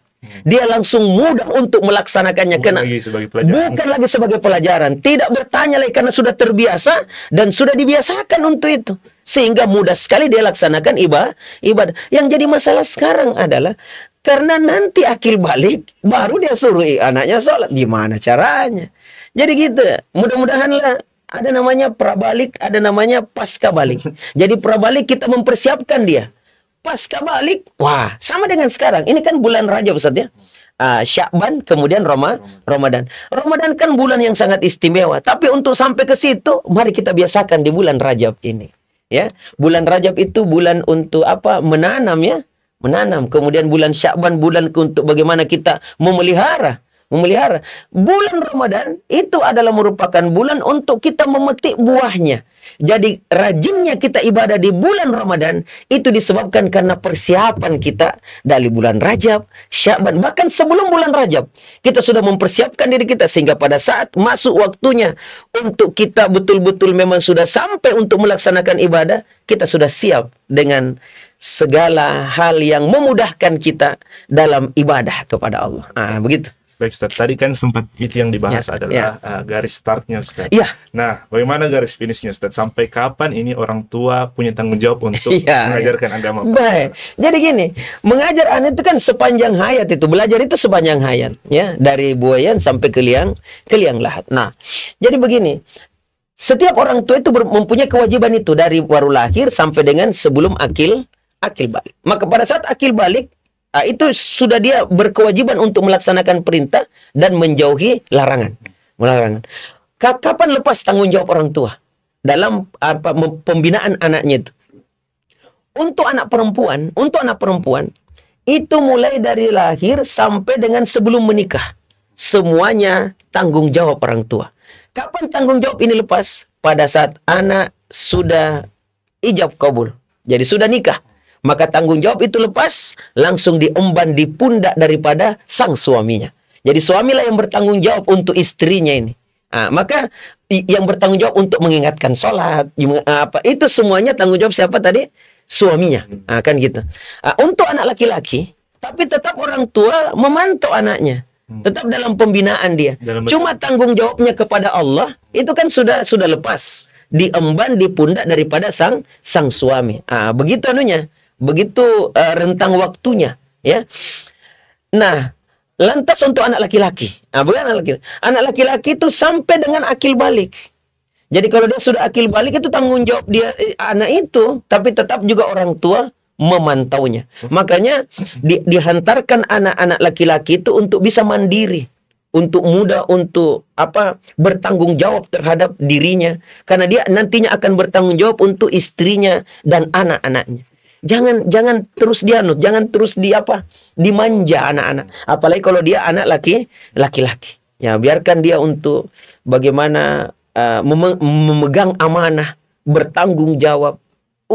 Dia langsung mudah untuk melaksanakannya. Bukan lagi sebagai pelajaran. Tidak bertanya lagi karena sudah terbiasa dan sudah dibiasakan untuk itu. Sehingga mudah sekali dia laksanakan ibadah. Yang jadi masalah sekarang adalah karena nanti akil balik baru dia suruh anaknya sholat. Gimana caranya? Jadi gitu. Mudah-mudahanlah ada namanya prabalik, ada namanya pasca balik. Jadi prabalik kita mempersiapkan dia. Pasca balik, wah, sama dengan sekarang. Ini kan bulan Rajab, Ustaz ya. Sya'ban, kemudian Ramadan. Ramadan kan bulan yang sangat istimewa. Tapi untuk sampai ke situ, mari kita biasakan di bulan Rajab ini. Ya, bulan Rajab itu bulan untuk apa? Menanam ya. Menanam. Kemudian bulan Sya'ban, bulan untuk bagaimana kita memelihara. Bulan Ramadan itu adalah merupakan bulan untuk kita memetik buahnya. Jadi rajinnya kita ibadah di bulan Ramadan itu disebabkan karena persiapan kita dari bulan Rajab, Sya'ban, bahkan sebelum bulan Rajab kita sudah mempersiapkan diri kita sehingga pada saat masuk waktunya untuk kita betul-betul memang sudah sampai untuk melaksanakan ibadah, kita sudah siap dengan segala hal yang memudahkan kita dalam ibadah kepada Allah. Begitu. Baik Ustaz, tadi kan sempat itu yang dibahas adalah garis startnya Ustaz. Ya. Nah, bagaimana garis finishnya Ustaz? Sampai kapan ini orang tua punya tanggung jawab untuk mengajarkan agama? Baik. Jadi gini, mengajar anak itu kan sepanjang hayat itu. Belajar itu sepanjang hayat. Ya, dari buayan sampai ke liang lahat. Nah, jadi begini. Setiap orang tua itu mempunyai kewajiban itu dari baru lahir sampai dengan sebelum akil balik. Maka pada saat akil balik, itu sudah dia berkewajiban untuk melaksanakan perintah dan menjauhi larangan. Kapan lepas tanggung jawab orang tua dalam pembinaan anaknya itu? Untuk anak perempuan itu mulai dari lahir sampai dengan sebelum menikah. Semuanya tanggung jawab orang tua. Kapan tanggung jawab ini lepas? Pada saat anak sudah ijab kabul. Jadi sudah nikah. Maka tanggung jawab itu lepas, langsung diemban di pundak daripada sang suaminya. Jadi suamilah yang bertanggung jawab untuk istrinya ini. Maka yang bertanggung jawab untuk mengingatkan sholat, itu semuanya tanggung jawab siapa tadi? Suaminya. Kan gitu. Untuk anak laki-laki, tapi tetap orang tua memantau anaknya. Tetap dalam pembinaan dia. Cuma tanggung jawabnya kepada Allah, itu kan sudah lepas. Diemban di pundak daripada sang suami. Begitu anunya. Begitu rentang waktunya, ya. Nah, lantas untuk anak laki-laki, bukan anak laki-laki itu sampai dengan akil balik. Jadi kalau dia sudah akil balik itu tanggung jawab dia anak itu, tapi tetap juga orang tua memantaunya. Makanya dihantarkan anak-anak laki-laki itu untuk bisa mandiri, untuk mudah untuk bertanggung jawab terhadap dirinya, karena dia nantinya akan bertanggung jawab untuk istrinya dan anak-anaknya. Jangan terus dianut, jangan terus dimanja anak-anak. Apalagi kalau dia anak laki-laki. Ya, biarkan dia untuk bagaimana memegang amanah, bertanggung jawab.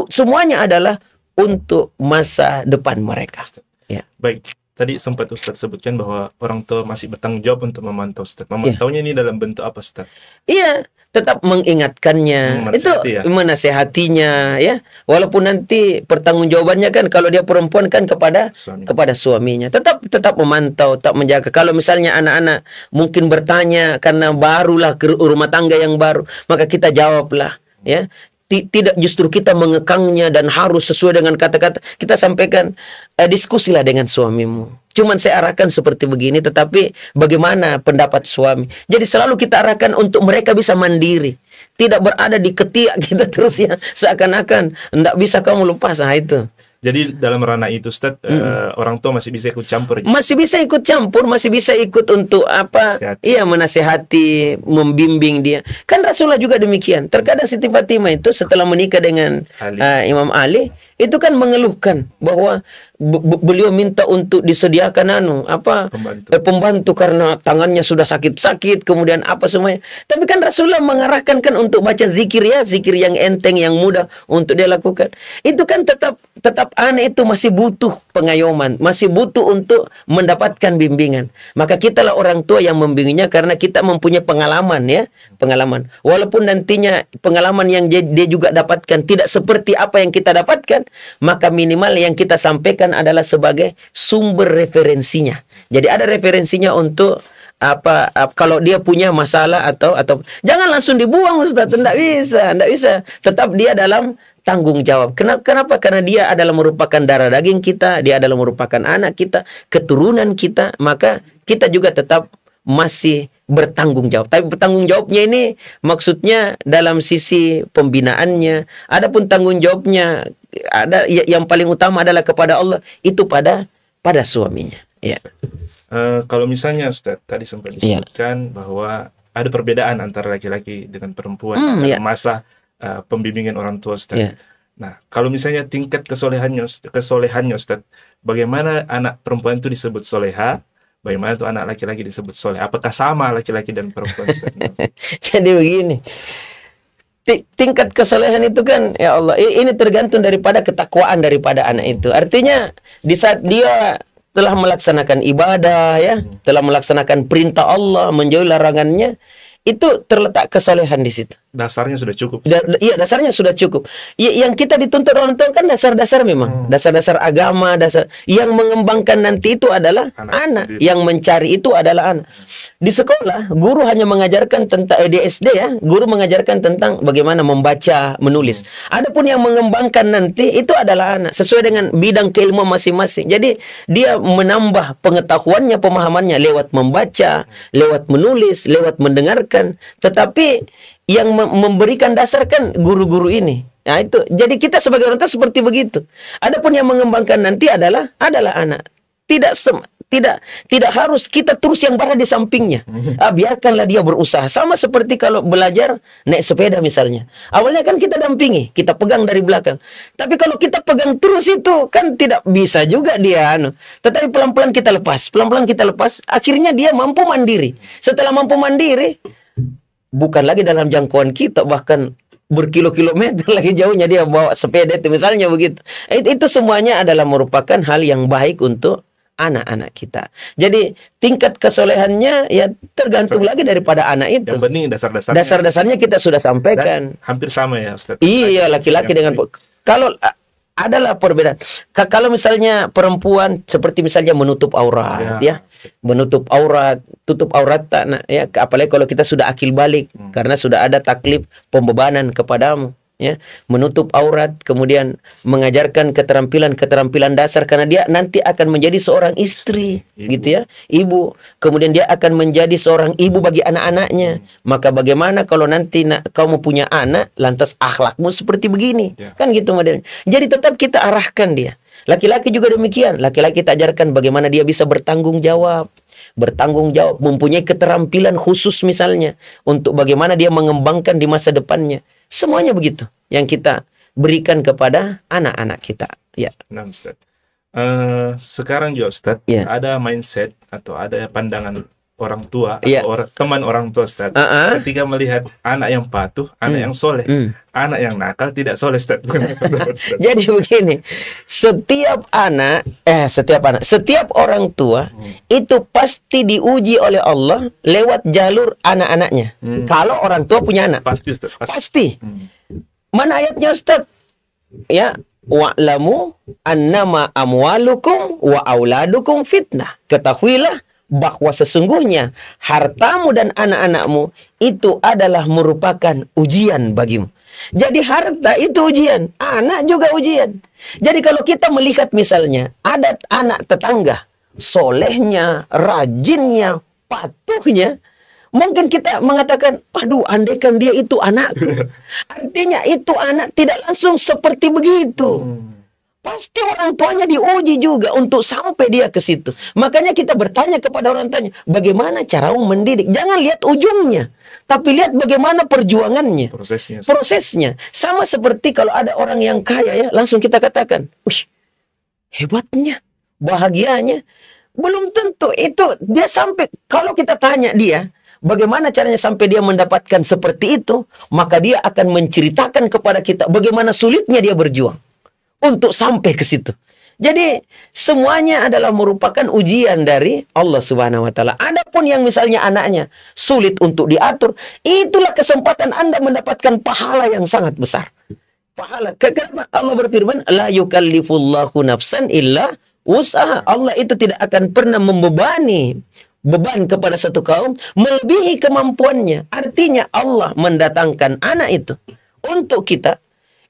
Semuanya adalah untuk masa depan mereka. Ya. Baik. Tadi sempat Ustadz sebutkan bahwa orang tua masih bertanggung jawab untuk memantau Ustadz. Memantaunya ini dalam bentuk apa Ustadz? Iya, tetap mengingatkannya, menasehatinya, ya. Walaupun nanti pertanggungjawabannya kan kalau dia perempuan kan kepada suaminya. Tetap memantau, tetap menjaga. Kalau misalnya anak-anak mungkin bertanya karena barulah ke rumah tangga yang baru, maka kita jawablah, ya. Tidak justru kita mengekangnya dan harus sesuai dengan kata-kata. Kita sampaikan, diskusilah dengan suamimu. Cuman saya arahkan seperti begini, tetapi bagaimana pendapat suami. Jadi selalu kita arahkan untuk mereka bisa mandiri. Tidak berada di ketiak kita terus ya. Seakan-akan tidak bisa kamu lepas. Itu. Jadi dalam ranah itu Ustadz, orang tua masih bisa ikut campur. Masih bisa ikut campur, masih bisa ikut untuk menasehati, membimbing dia. Kan Rasulullah juga demikian. Terkadang Siti Fatimah itu setelah menikah dengan Imam Ali, itu kan mengeluhkan bahwa beliau minta untuk disediakan pembantu karena tangannya sudah sakit-sakit, kemudian apa semuanya. Tapi kan Rasulullah mengarahkan kan untuk baca zikir ya, zikir yang enteng, yang mudah untuk dia lakukan. Itu kan tetap anak itu masih butuh pengayoman, masih butuh untuk mendapatkan bimbingan. Maka kitalah orang tua yang membimbingnya karena kita mempunyai pengalaman ya, pengalaman. Walaupun nantinya pengalaman yang dia juga dapatkan tidak seperti apa yang kita dapatkan, maka minimal yang kita sampaikan adalah sebagai sumber referensinya. Jadi ada referensinya untuk kalau dia punya masalah atau jangan langsung dibuang Ustaz, tidak bisa. Tetap dia dalam tanggung jawab. Kenapa? Karena dia adalah merupakan darah daging kita, dia adalah merupakan anak kita, keturunan kita, maka kita juga tetap masih bertanggung jawab. Tapi bertanggung jawabnya ini maksudnya dalam sisi pembinaannya. Adapun tanggung jawabnya ada yang paling utama adalah kepada Allah, itu pada suaminya. Ya. Kalau misalnya Ustaz tadi sempat disebutkan bahwa ada perbedaan antara laki-laki dengan perempuan dalam masa pembimbingan orang tua Ustaz. Nah, kalau misalnya tingkat kesolehannya Ustaz, bagaimana anak perempuan itu disebut soleha? Bagaimana tuh anak laki-laki disebut soleh? Apakah sama laki-laki dan perempuan? Jadi begini, tingkat kesolehan itu kan, ya Allah, ini tergantung daripada ketakwaan daripada anak itu. Artinya di saat dia telah melaksanakan ibadah, ya, telah melaksanakan perintah Allah, menjauhi larangannya, itu terletak kesolehan di situ. Dasarnya sudah cukup. Iya, dasarnya sudah cukup. Yang kita dituntut orang tua kan dasar-dasar memang. Dasar-dasar agama, dasar. Yang mengembangkan nanti itu adalah anak. Yang mencari itu adalah anak. Di sekolah, guru hanya mengajarkan tentang, di SD ya, guru mengajarkan tentang bagaimana membaca, menulis. Adapun yang mengembangkan nanti itu adalah anak. Sesuai dengan bidang keilmuan masing-masing. Jadi, dia menambah pengetahuannya, pemahamannya lewat membaca, lewat menulis, lewat mendengarkan. Tetapi yang memberikan dasar kan guru-guru ini. Nah itu. Jadi kita sebagai orang tua seperti begitu. Adapun yang mengembangkan nanti adalah anak. Tidak harus kita terus yang berada di sampingnya. Biarkanlah dia berusaha. Sama seperti kalau belajar naik sepeda misalnya. Awalnya kan kita dampingi, kita pegang dari belakang. Tapi kalau kita pegang terus itu kan tidak bisa juga dia. Tetapi pelan-pelan kita lepas. Akhirnya dia mampu mandiri. Setelah mampu mandiri, bukan lagi dalam jangkauan kita, bahkan berkilo-kilometer lagi jauhnya dia bawa sepeda itu misalnya begitu. Itu semuanya adalah merupakan hal yang baik untuk anak-anak kita. Jadi tingkat kesolehannya ya tergantung lagi daripada anak itu. Yang penting dasar-dasarnya. Dasar-dasarnya kita sudah sampaikan. Dan hampir sama ya Ustaz. Iya, laki-laki dengan kalau adalah perbedaan. Kalau misalnya perempuan seperti misalnya menutup aurat, ya, menutup aurat, tutup aurat tak, ya, apalagi kalau kita sudah akil balik, karena sudah ada taklif pembebanan kepadamu, ya, menutup aurat, kemudian mengajarkan keterampilan dasar karena dia nanti akan menjadi seorang istri, gitu ya, ibu, kemudian dia akan menjadi seorang ibu bagi anak-anaknya. Maka bagaimana kalau nanti kamu punya anak, lantas akhlakmu seperti begini, kan gitu modelnya. Jadi tetap kita arahkan dia. Laki-laki juga demikian. Laki-laki kita ajarkan bagaimana dia bisa bertanggung jawab, mempunyai keterampilan khusus misalnya untuk bagaimana dia mengembangkan di masa depannya. Semuanya begitu yang kita berikan kepada anak-anak kita. Ya. Nah, Ustaz. Sekarang juga Ustaz, ada mindset atau ada pandangan orang tua atau teman orang tua Ustaz, ketika melihat anak yang patuh, anak yang soleh, anak yang nakal tidak soleh Ustaz. Jadi begini, setiap orang tua itu pasti diuji oleh Allah lewat jalur anak-anaknya. Kalau orang tua punya anak, pasti Ustaz. Pasti. Mana ayatnya Ustaz? Ya, wa'lamu annama amwalukum wa auladukum fitnah. Ketahuilah bahwa sesungguhnya hartamu dan anak-anakmu itu adalah merupakan ujian bagimu. Jadi harta itu ujian, anak juga ujian. Jadi kalau kita melihat misalnya ada anak tetangga, solehnya, rajinnya, patuhnya, mungkin kita mengatakan, aduh, andaikan dia itu anakku. Artinya itu anak tidak langsung seperti begitu. Pasti orang tuanya diuji juga untuk sampai dia ke situ. Makanya kita bertanya kepada orang tuanya, bagaimana caramu mendidik? Jangan lihat ujungnya, tapi lihat bagaimana perjuangannya. Prosesnya. Sama seperti kalau ada orang yang kaya ya, langsung kita katakan, wih, Hebatnya, bahagianya. Belum tentu itu dia sampai, kalau kita tanya dia, bagaimana caranya sampai dia mendapatkan seperti itu, maka dia akan menceritakan kepada kita bagaimana sulitnya dia berjuang untuk sampai ke situ. Jadi semuanya adalah merupakan ujian dari Allah Subhanahu wa taala. Adapun yang misalnya anaknya sulit untuk diatur, itulah kesempatan Anda mendapatkan pahala yang sangat besar. Pahala. Kenapa Allah berfirman, la yukallifullahu nafsan illa usaha. Allah itu tidak akan pernah membebani beban kepada satu kaum melebihi kemampuannya. Artinya Allah mendatangkan anak itu untuk kita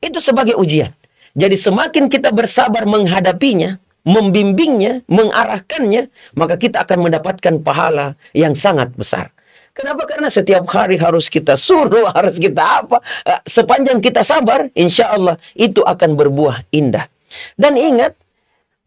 itu sebagai ujian. Jadi semakin kita bersabar menghadapinya, membimbingnya, mengarahkannya, maka kita akan mendapatkan pahala yang sangat besar. Kenapa? Karena setiap hari harus kita suruh, harus kita apa. Sepanjang kita sabar, insya Allah itu akan berbuah indah. Dan ingat,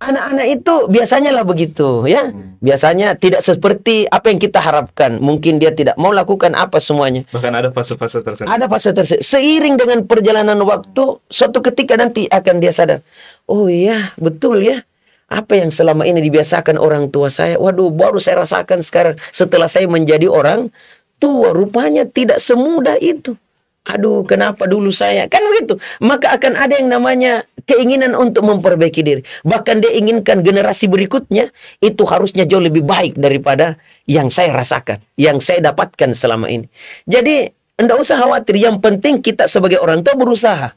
anak-anak itu biasanya lah begitu, ya. Biasanya tidak seperti apa yang kita harapkan. Mungkin dia tidak mau lakukan apa semuanya. Bahkan ada fase-fase tersendiri. Ada fase tersendiri. Seiring dengan perjalanan waktu, suatu ketika nanti akan dia sadar, oh iya, betul ya. Apa yang selama ini dibiasakan orang tua saya, waduh, baru saya rasakan sekarang setelah saya menjadi orang tua. Rupanya tidak semudah itu. Aduh, kenapa dulu saya? Kan begitu. Maka akan ada yang namanya keinginan untuk memperbaiki diri. Bahkan dia inginkan generasi berikutnya itu harusnya jauh lebih baik daripada yang saya rasakan, yang saya dapatkan selama ini. Jadi, enggak usah khawatir. Yang penting kita sebagai orang tua berusaha.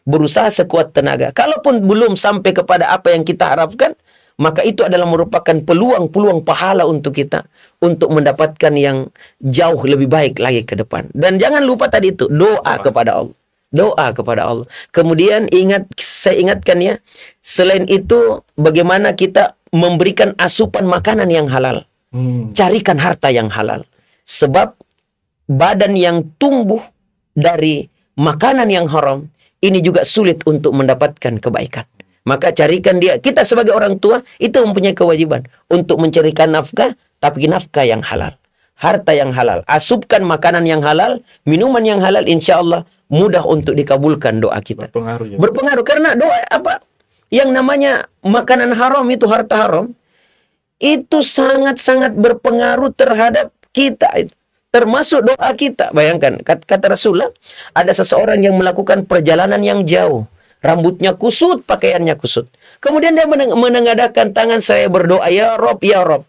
Berusaha sekuat tenaga. Kalaupun belum sampai kepada apa yang kita harapkan, maka itu adalah merupakan peluang-peluang pahala untuk kita untuk mendapatkan yang jauh lebih baik lagi ke depan. Dan jangan lupa tadi itu, doa kepada Allah. Doa kepada Allah. Kemudian saya ingatkan ya, selain itu bagaimana kita memberikan asupan makanan yang halal. Carikan harta yang halal. Sebab badan yang tumbuh dari makanan yang haram, ini juga sulit untuk mendapatkan kebaikan. Maka carikan dia. Kita sebagai orang tua itu mempunyai kewajiban untuk mencarikan nafkah, tapi nafkah yang halal. Harta yang halal. Asupkan makanan yang halal, minuman yang halal, insya Allah mudah untuk dikabulkan doa kita. Berpengaruh ya. Berpengaruh karena doa apa? Yang namanya makanan haram itu, harta haram, itu sangat-sangat berpengaruh terhadap kita. Termasuk doa kita. Bayangkan, kata Rasulullah, ada seseorang yang melakukan perjalanan yang jauh. Rambutnya kusut, pakaiannya kusut. Kemudian dia menengadahkan tangan, saya berdoa, ya Rob, ya Rob.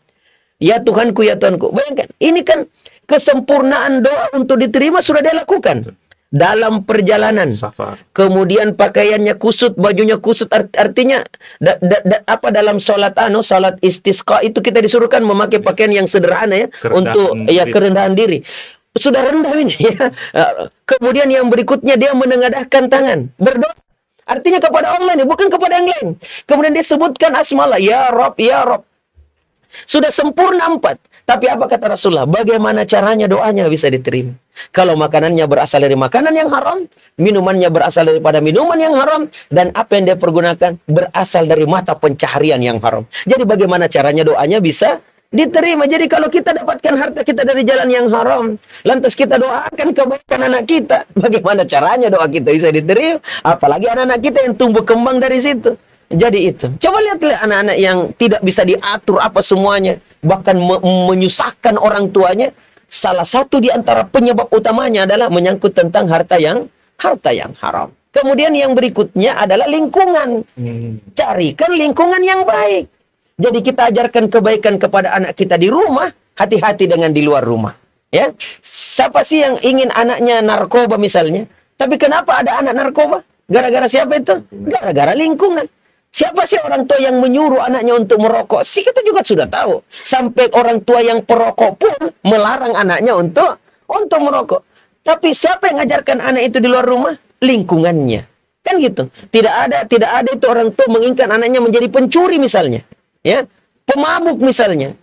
Ya Tuhanku, ya Tuhanku. Bayangkan, ini kan kesempurnaan doa untuk diterima sudah dia lakukan. Dalam perjalanan. Safar. Kemudian pakaiannya kusut, bajunya kusut. Artinya, dalam salat istisqa itu kita disuruhkan memakai pakaian yang sederhana ya. Kerendahan diri. Sudah rendah ini ya. Kemudian yang berikutnya dia menengadahkan tangan. Berdoa. Artinya kepada Allah ini, bukan kepada yang lain. Kemudian dia sebutkan asmaullah, ya Rob, ya Rob. Sudah sempurna 4. Tapi apa kata Rasulullah? Bagaimana caranya doanya bisa diterima? Kalau makanannya berasal dari makanan yang haram, minumannya berasal daripada minuman yang haram, dan apa yang dia pergunakan berasal dari mata pencaharian yang haram. Jadi bagaimana caranya doanya bisa diterima? Jadi kalau kita dapatkan harta kita dari jalan yang haram, lantas kita doakan kebaikan anak kita, bagaimana caranya doa kita bisa diterima? Apalagi anak-anak kita yang tumbuh kembang dari situ. Jadi itu. Coba lihatlah anak-anak yang tidak bisa diatur apa semuanya, bahkan menyusahkan orang tuanya. Salah satu di antara penyebab utamanya adalah menyangkut tentang harta yang haram. Kemudian yang berikutnya adalah lingkungan. Carikan lingkungan yang baik. Jadi kita ajarkan kebaikan kepada anak kita di rumah, hati-hati dengan di luar rumah. Ya, siapa sih yang ingin anaknya narkoba misalnya? Tapi kenapa ada anak narkoba? Gara-gara siapa itu? Gara-gara lingkungan. Siapa sih orang tua yang menyuruh anaknya untuk merokok? Sih kita juga sudah tahu. Sampai orang tua yang perokok pun melarang anaknya untuk merokok. Tapi siapa yang mengajarkan anak itu di luar rumah? Lingkungannya. Kan gitu. Tidak ada itu orang tua menginginkan anaknya menjadi pencuri misalnya. Ya, pemabuk misalnya.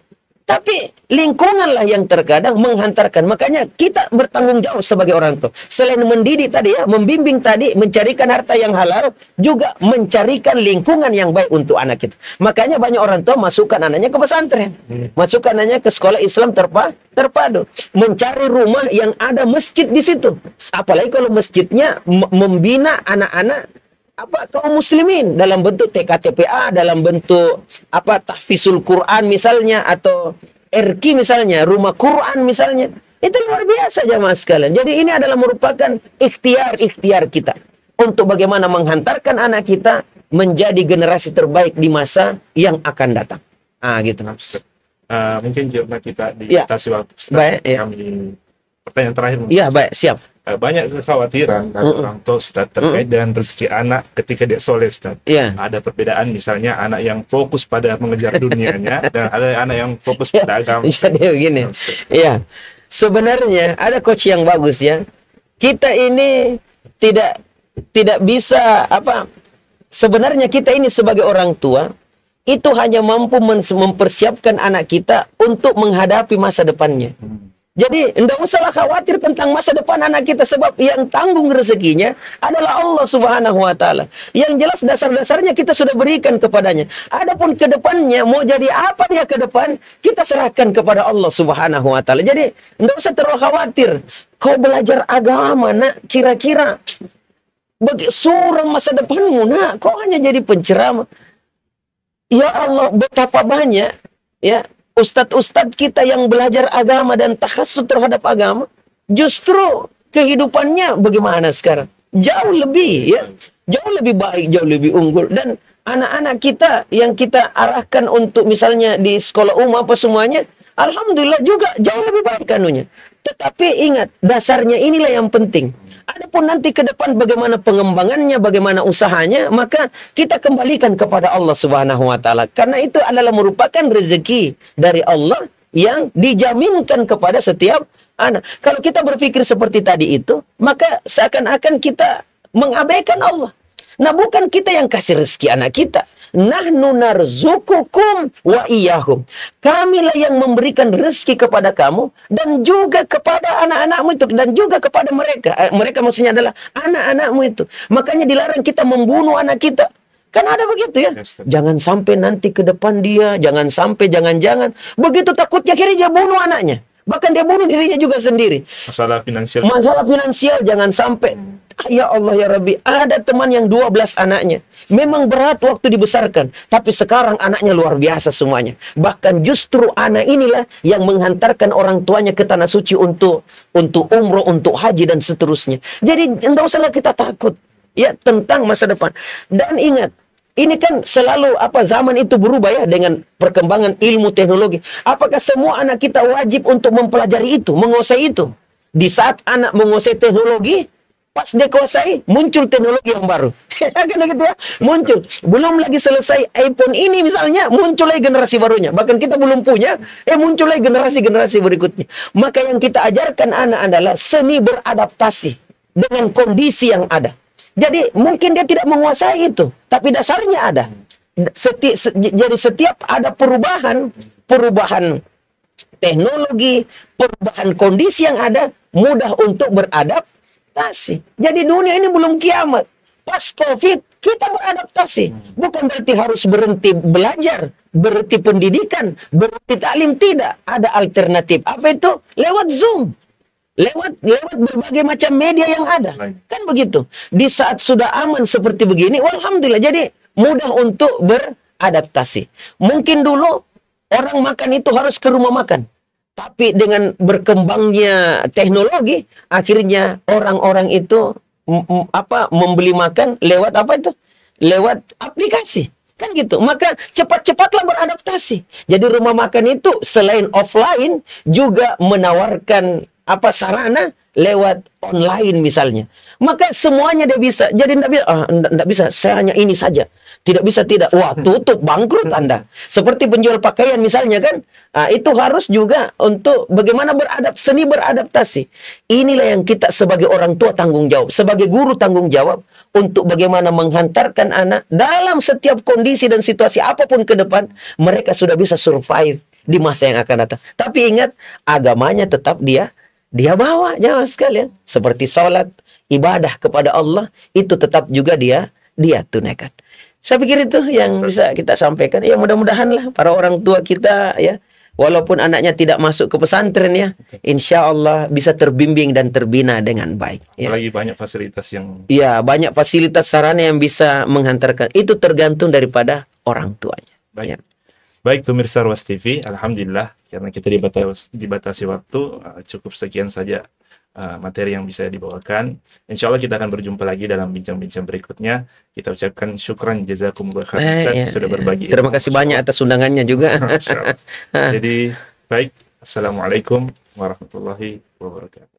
Tapi lingkunganlah yang terkadang menghantarkan. Makanya kita bertanggung jawab sebagai orang tua. Selain mendidik tadi ya, membimbing tadi, mencarikan harta yang halal, juga mencarikan lingkungan yang baik untuk anak kita. Makanya banyak orang tua masukkan anaknya ke pesantren. Masukkan anaknya ke sekolah Islam terpadu. Mencari rumah yang ada masjid di situ. Apalagi kalau masjidnya membina anak-anak kaum muslimin dalam bentuk TKTPA, dalam bentuk tahfizul Quran misalnya, atau RQ misalnya, rumah Quran misalnya. Itu luar biasa jamaah sekalian. Jadi ini adalah merupakan ikhtiar kita untuk bagaimana menghantarkan anak kita menjadi generasi terbaik di masa yang akan datang. Gitu. Mungkin karena kita dibatasi waktu, Ustaz, baik, kami pertanyaan terakhir. Iya, baik, siap. Banyak kekhawatiran dari orang tua, Ustaz, terkait dengan rezeki anak ketika dia soleh, Ustaz. Ada perbedaan, misalnya anak yang fokus pada mengejar dunianya dan ada anak yang fokus pada agama. Jadi begini. Iya. Sebenarnya ada coach yang bagus ya. Kita ini tidak bisa sebenarnya kita ini sebagai orang tua itu hanya mampu mempersiapkan anak kita untuk menghadapi masa depannya. Jadi tidak usahlah khawatir tentang masa depan anak kita, sebab yang tanggung rezekinya adalah Allah Subhanahu wa taala. Yang jelas dasar-dasarnya kita sudah berikan kepadanya. Adapun ke depannya mau jadi apa dia ke depan, kita serahkan kepada Allah Subhanahu wa taala. Jadi tidak usah terlalu khawatir. Kau belajar agama, nak, kira-kira suram masa depanmu, nak, kau hanya jadi penceramah. Ya Allah, betapa banyak ya ustadz-ustadz kita yang belajar agama dan takhassus terhadap agama, justru kehidupannya bagaimana sekarang? Jauh lebih baik, jauh lebih unggul. Dan anak-anak kita yang kita arahkan untuk misalnya di sekolah umum apa semuanya, alhamdulillah juga jauh lebih baik kanunya. Tetapi ingat, dasarnya inilah yang penting. Adapun nanti ke depan bagaimana pengembangannya, bagaimana usahanya, maka kita kembalikan kepada Allah Subhanahu wa taala. Karena itu adalah merupakan rezeki dari Allah yang dijaminkan kepada setiap anak. Kalau kita berpikir seperti tadi itu, maka seakan-akan kita mengabaikan Allah. Nah, bukan kita yang kasih rezeki anak kita. Nahnu narzukukum wa iyyahum. Kamilah yang memberikan rezeki kepada kamu dan juga kepada anak-anakmu itu, dan juga kepada mereka. Mereka maksudnya adalah anak-anakmu itu. Makanya dilarang kita membunuh anak kita. Kan ada begitu ya. Jangan sampai nanti ke depan dia, jangan-jangan. Begitu takutnya akhirnya dia bunuh anaknya. Bahkan dia bunuh dirinya juga sendiri. Masalah finansial jangan sampai. Ya Allah ya Rabbi, ada teman yang 12 anaknya. Memang berat waktu dibesarkan, tapi sekarang anaknya luar biasa semuanya. Bahkan justru anak inilah yang menghantarkan orang tuanya ke tanah suci untuk umroh, untuk haji dan seterusnya. Jadi tidak usahlah kita takut ya tentang masa depan. Dan ingat, ini kan selalu zaman itu berubah ya dengan perkembangan ilmu teknologi. Apakah semua anak kita wajib untuk mempelajari itu, menguasai itu? Di saat anak menguasai teknologi, pas dia kuasai, muncul teknologi yang baru. Kan gitu ya? Muncul. Belum lagi selesai iPhone ini misalnya, muncul lagi generasi barunya. Bahkan kita belum punya, muncul lagi generasi-generasi berikutnya. Maka yang kita ajarkan anak adalah seni beradaptasi dengan kondisi yang ada. Jadi mungkin dia tidak menguasai itu, tapi dasarnya ada. Jadi setiap ada perubahan teknologi, perubahan kondisi yang ada, mudah untuk beradaptasi. Jadi dunia ini belum kiamat. Pas COVID, kita beradaptasi. Bukan berarti harus berhenti belajar, berhenti pendidikan, berhenti taklim. Tidak. Ada alternatif. Apa itu? Lewat Zoom. Lewat berbagai macam media yang ada. Kan begitu. Di saat sudah aman seperti begini, alhamdulillah. Jadi mudah untuk beradaptasi. Mungkin dulu orang makan itu harus ke rumah makan. Tapi dengan berkembangnya teknologi, akhirnya orang-orang itu membeli makan lewat apa itu? Lewat aplikasi. Kan gitu. Maka cepat-cepatlah beradaptasi. Jadi rumah makan itu selain offline juga menawarkan sarana lewat online misalnya. Maka semuanya dia bisa. Jadi tidak bisa, saya hanya ini saja. Tidak bisa, tidak. Wah, tutup, bangkrut Anda. Seperti penjual pakaian misalnya kan. Itu harus juga untuk bagaimana seni beradaptasi. Inilah yang kita sebagai orang tua tanggung jawab. Sebagai guru tanggung jawab untuk bagaimana menghantarkan anak dalam setiap kondisi dan situasi apapun ke depan. Mereka sudah bisa survive di masa yang akan datang. Tapi ingat, agamanya tetap dia bawa, jangan sekalian. Seperti sholat, ibadah kepada Allah, itu tetap juga dia tunaikan. Saya pikir itu yang bisa kita sampaikan. Ya mudah-mudahan lah para orang tua kita ya walaupun anaknya tidak masuk ke pesantren ya, insya Allah bisa terbimbing dan terbina dengan baik. Ya. Apalagi banyak fasilitas yang Ya, banyak fasilitas sarana yang bisa menghantarkan. Itu tergantung daripada orang tuanya. baik. Ya. Baik pemirsa Ruas TV, alhamdulillah karena kita dibatasi waktu, cukup sekian saja materi yang bisa dibawakan. Insya Allah kita akan berjumpa lagi dalam bincang-bincang berikutnya. Kita ucapkan syukran jazakumullah khairan Ya, sudah berbagi. terima kasih banyak atas undangannya juga. Masya Allah. Jadi baik, assalamualaikum warahmatullahi wabarakatuh.